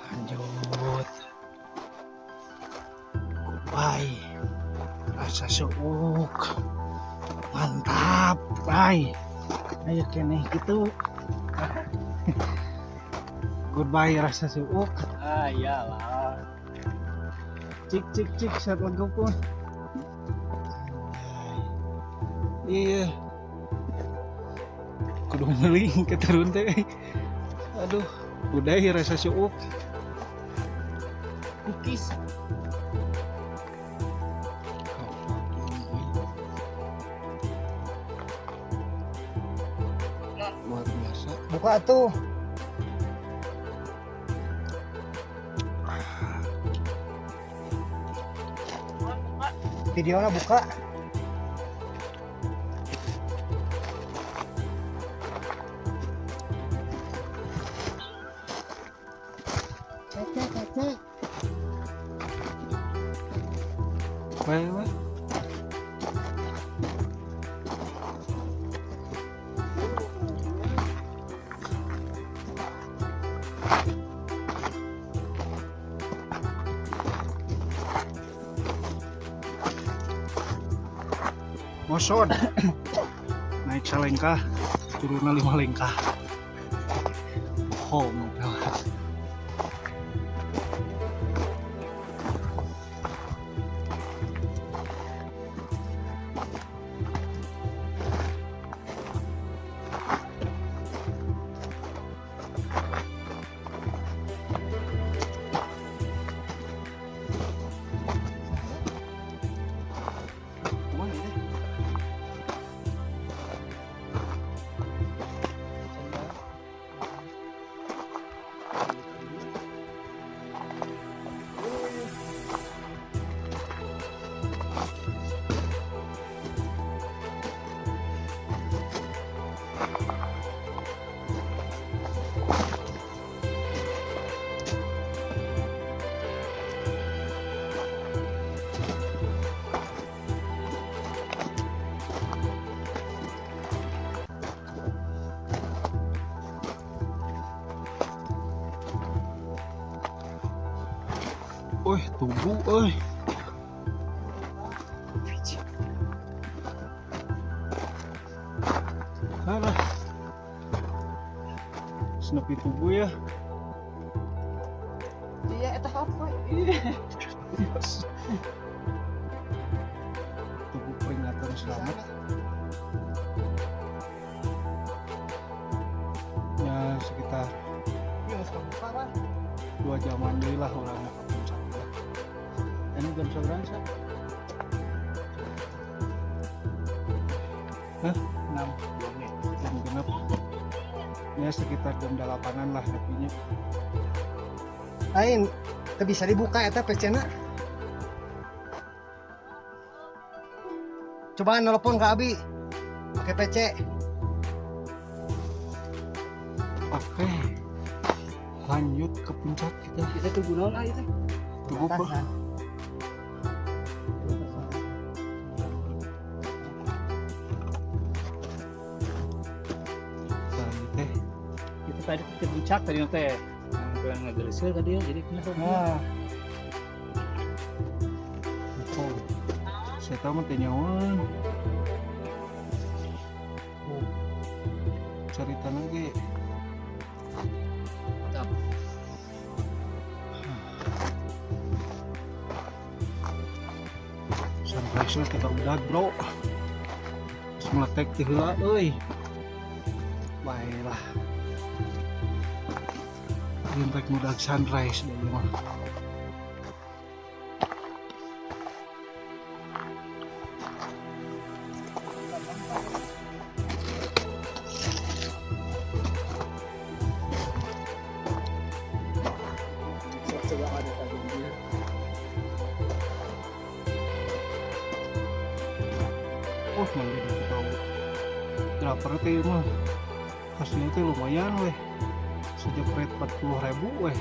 Lanjut. Goodbye. Rasa suuk. Mantap, bye. Ayo kene gitu. Goodbye rasa suuk. Ah iyalah. Cik saat lagu pun. Iya. Kudu meling keturun teh. Aduh, udah ya rasa suuk. Cookies. Luar biasa. Buka tuh. Videonya buka. Cek. Bae. Moson. Naik salengkah, turun 5 lengkah. Home. Oi, tunggu, oi. Alah. Senepi tunggu ya. Iya eta apa? Tunggu peringatan selamat. Ya sekitar Ini harus kebuka, Bang. 2 jaman deui lah orangnya ke puncak. Ini jam seberapa sih? Hah? 2 menit. Jam genep. Ya sekitar jam 8-an lah tapinya. Lain, teu bisa dibuka eta PC-na. Coba nelpon ke Abi. Pakai PC. Oke. Lanjut ke puncak kita. Kita tunggu naon ah itu? Tunggu apa? Atasan. Tadi teh. Kita tadi ke puncak tadi teh. Yang ngegelisir tadi ya, jadi kenapa? Nah. Oh. Saya tahu mah teh nyawan. Cerita lagi. Mantap. Sunrise-nya kita udah bro. Terus meletek di heula euy. Baiklah. Rintek mudah sunrise deh mah. Coba ada tadi dia. Oh, nanti kita tahu. Draper teh mah. Hasilnya teh lumayan weh. Sejepret 40.000 weh.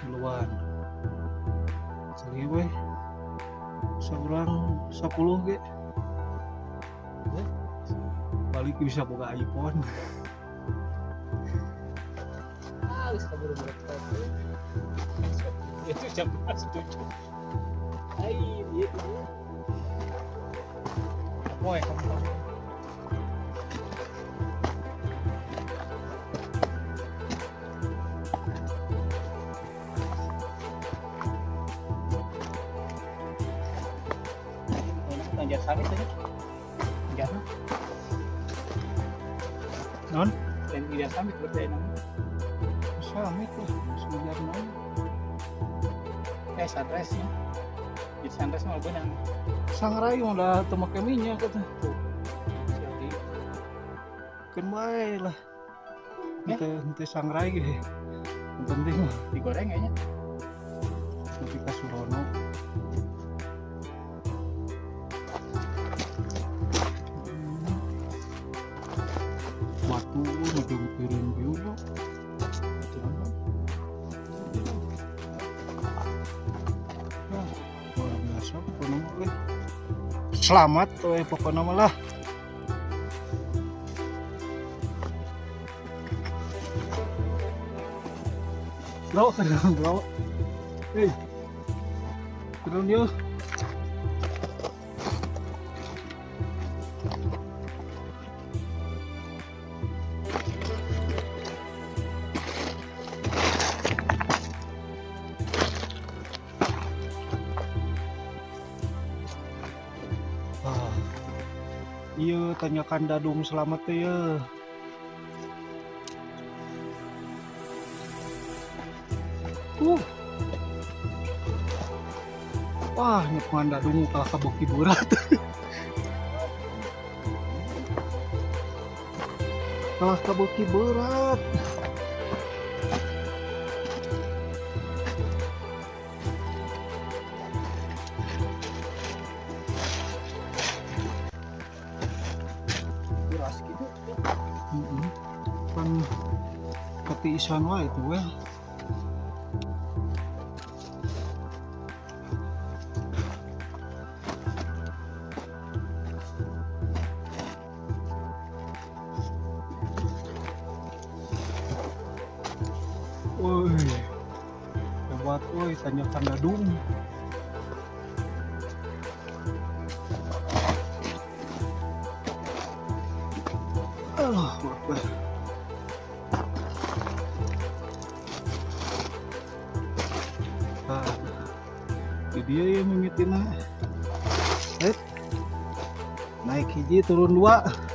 Duluan. Sekali weh. Seorang 10 ge. Balik bisa boga iPhone. geus kaburu mereka. Itu jam 7. Ai, iya tuh. Boy, kamu. Tanjat sawit tadi. Jangan. Non? Dan tidak sawit berarti namanya. Samit tuh, sebenarnya non. Sunrise-nya. Di sunrise mah benang. Sangrai udah teu make minyak kata. Jadi Kan bae lah. Ya? Henteu sangrai ge. Yang penting mah digoreng kayaknya. nepi ka Surono. Batu ngejungkirin juga. Luar biasa pokoknya mah, weh. Selamat pokoknya mah lah. Bro, kenapa bro? Hei, turun yuk. Ah, iya, tanyakan Dadung selamat teh ya. Wah, nyepungan Dadung kalah ka Boki Berat. Kalah ka Boki Berat. Keras gitu. Kan ketiisan wae itu weh. Woi, hebat woi, tanyakan Dadung. Allah, Akbar. Nah, ini dia yang mimitina. Naik hiji turun 2.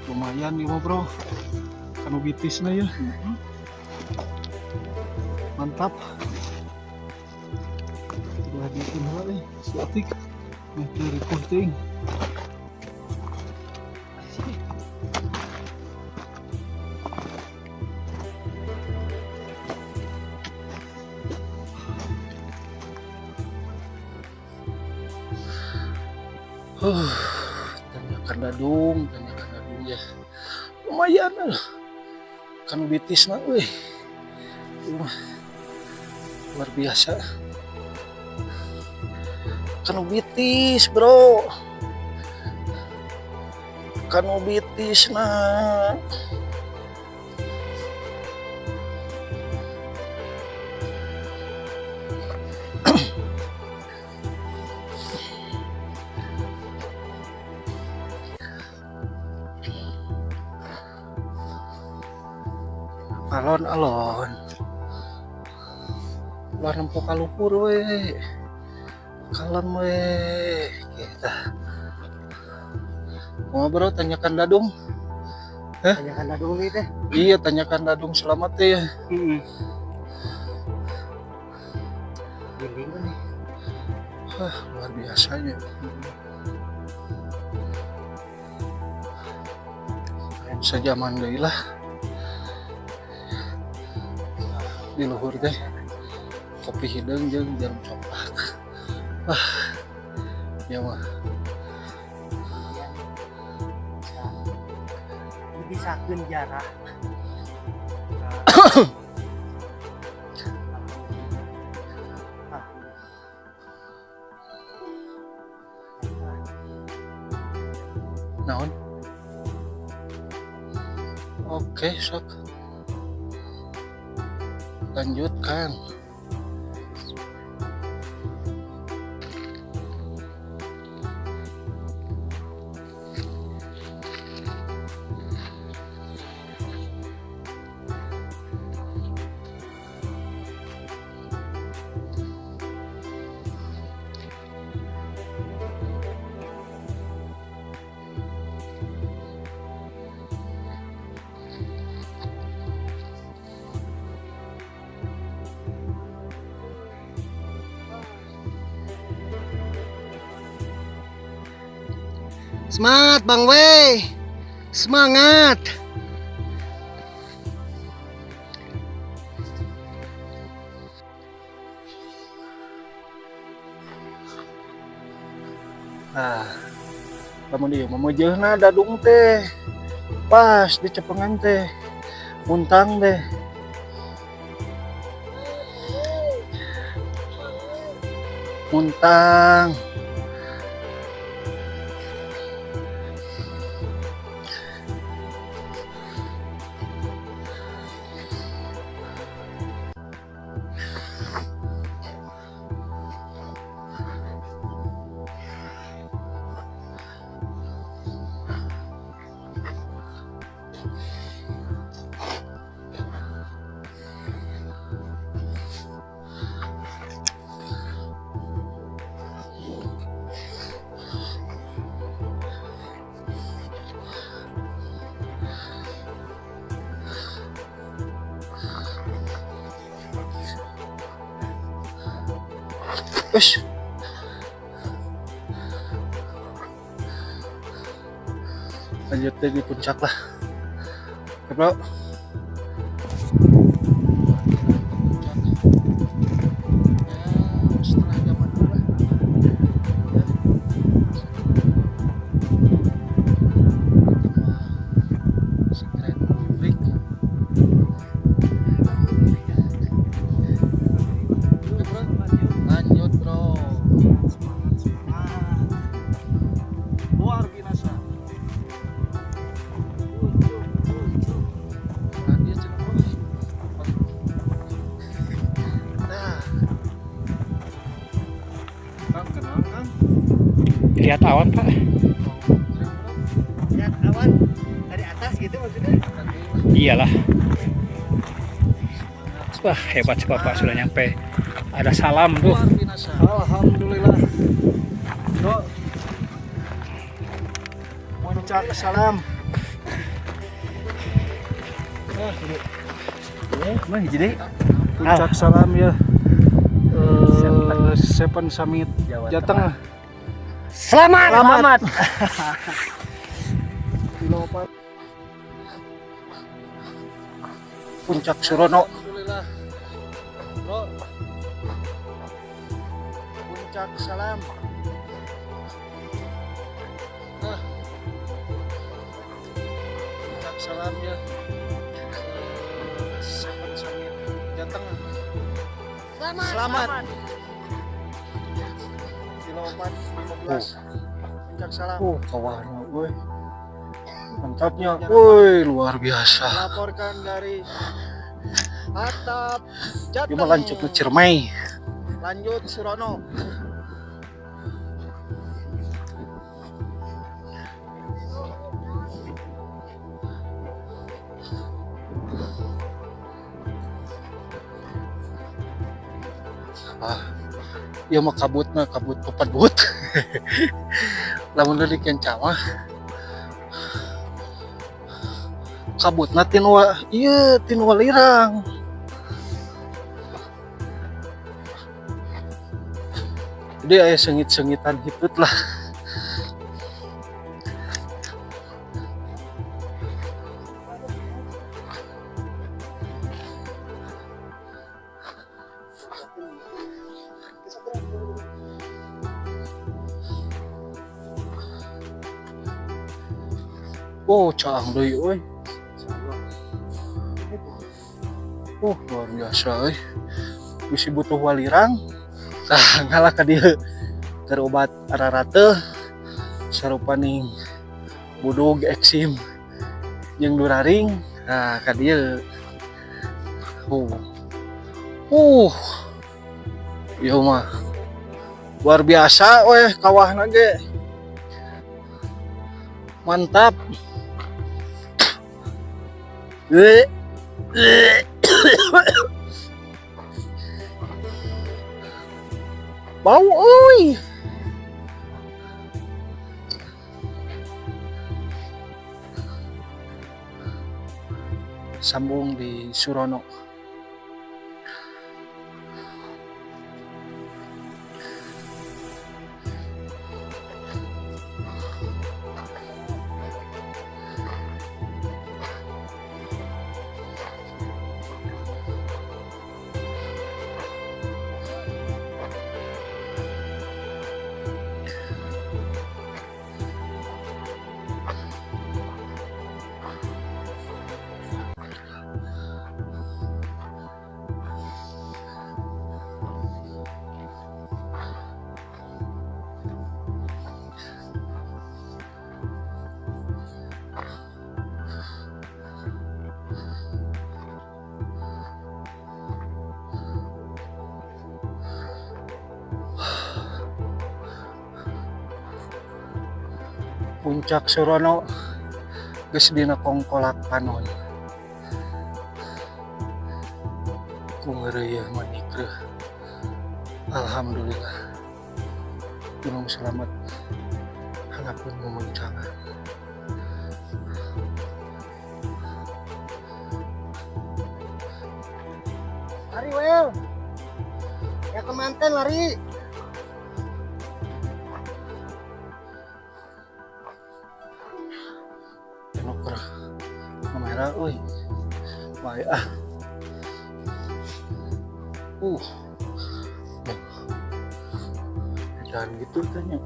Lumayan ya bro, kanu bitisna ya. Mantap. Udah bikin nih, statik. Nih dari penting. Tanyakan Dadung ya. Lumayan lah. Kan bitis na weh. Luar biasa. Kan bitis bro. Kan bitis na. Alon-alon luar nempo kalupur we kalon we kita ngobrol tanyakan Dadung. Tanyakan Dadung nih teh. Iya, tanyakan Dadung selamat ya. Giling nih. Luar biasanya. Sejaman deui lah di luhur teh kopi hideung jeung jarum coklat. Ya mah dibisakeun jarak. naon? Oke, sok. Lanjutkan. Semangat Bang Wei. Semangat. Lamun dieu memeujeuhna dadung teh pas di cepengan teh muntang teh. Muntang. Ush. Lanjut deh di puncak lah. Ya, bro. Setelah zaman dulu lah. Secret break. Lanjut bro. Luar biasa. Kang kenal kan? Lihat awan Pak. Lihat awan dari atas gitu maksudnya. Iyalah. Wah hebat sih Bapak sudah nyampe. Ada salam tuh. Luar biasa. Alhamdulillah. Bro. Puncak salam. Mah jadi Puncak salam ya. Seven Summit Jateng. Selamat. Kilopan. Puncak Surono. Alhamdulillah. Bro. Puncak salam. Puncak salam ya. Seven Summit Jateng. Selamat. Kilopan 15. Puncak salam. Kawannya, woi. Mantapnya, woi, luar biasa. Laporkan dari atap Jateng. Cuma lanjut ke Ciremai. Lanjut Surono. Ya mah kabut pepadut. Lamun deui kenca mah kabutna tinu walirang. Jadi aya sengit-sengitan hitut lah. Oh, caang deui euy. Luar biasa euy. Bisi butuh walirang. Tah ngalah ka dieu. Keur obat ararat teh sarupaning budug eksim jeung duraring. Nah, ka dieu. Ieu mah luar biasa weh kawahna ge. Mantap. Bau euy. Sambung di Surono. Puncak Surono geus dina kongkolak panon. Kumareuyeuh manikreuh. Alhamdulillah. Gunung selamat hangapun memuncangan. Lari wel. Ya kemanten lari. Nuker kamera euy. Bae ah. Jangan gitu tanya.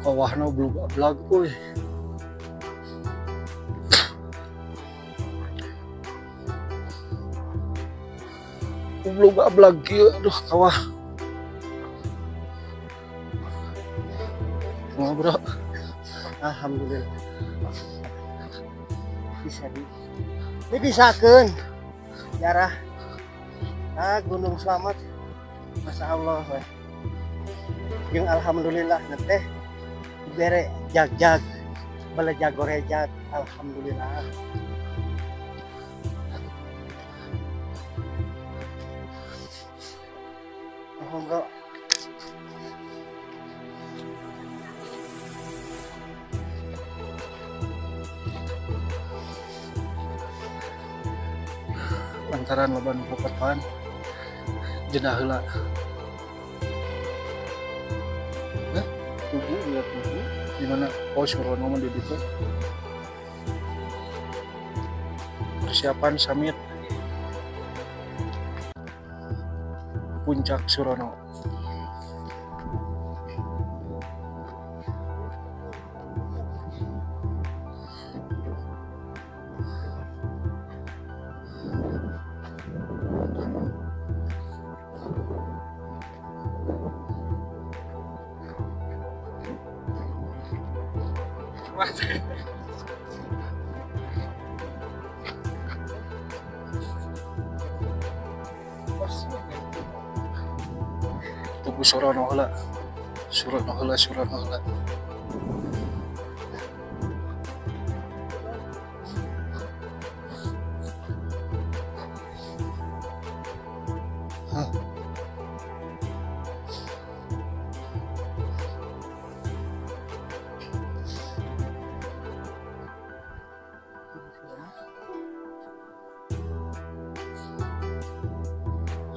Kawahna blug-blug euy. Blug-blug kieu aduh kawah. Bro. Alhamdulillah. Bisa dibisakeun. Jarah. Gunung Selamat. Masya Allah weh. Jeung alhamdulillah teh bere jag-jag beleja gorejag. Alhamdulillah. Bro. Lantaran loba nu popotan jedah heula. Tugu lihat tugu di mana Surono mah di ditu. Persiapan summit Puncak Surono. Tugu Surono heula. Surono heula.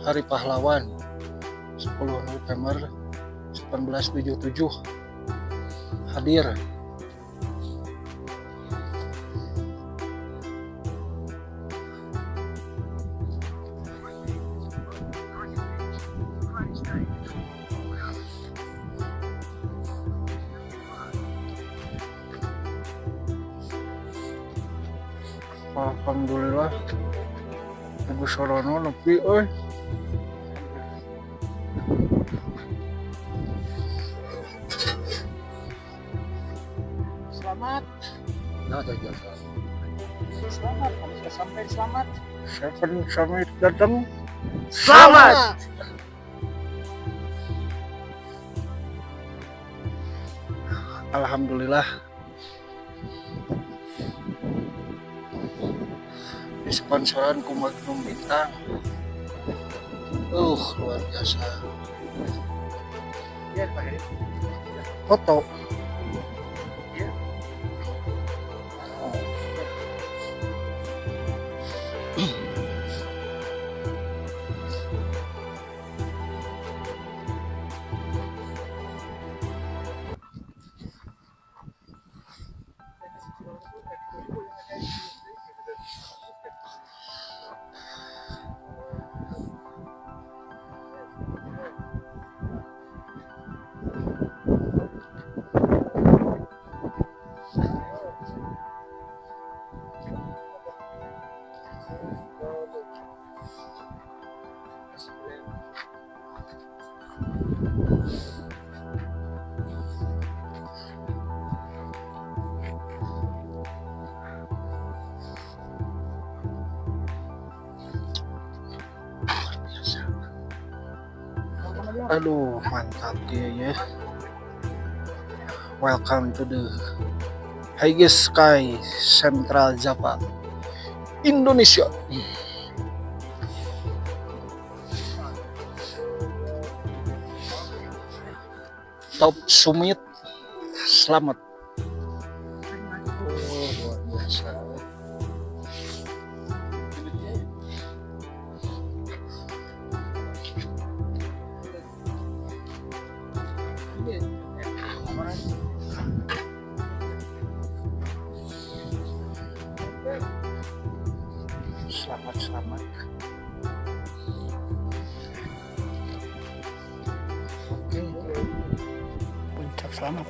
Hari Pahlawan 10 November 1977 hadir. Alhamdulillah. Ibu Sorono nepi euy. Selamat. Nah, jaga. Selamat. Kamu sudah sampai selamat. Seven Summit datang. Selamat. Alhamdulillah. Disponsoran ku Magnum Bintang. Luar biasa. Iya, Pak Heri. Foto. Iya. Aduh, mantap dia ya. Welcome to the highest sky Central Java, Indonesia. Top Summit, selamat. Oh, luar biasa. Selamat. Puncak selamat.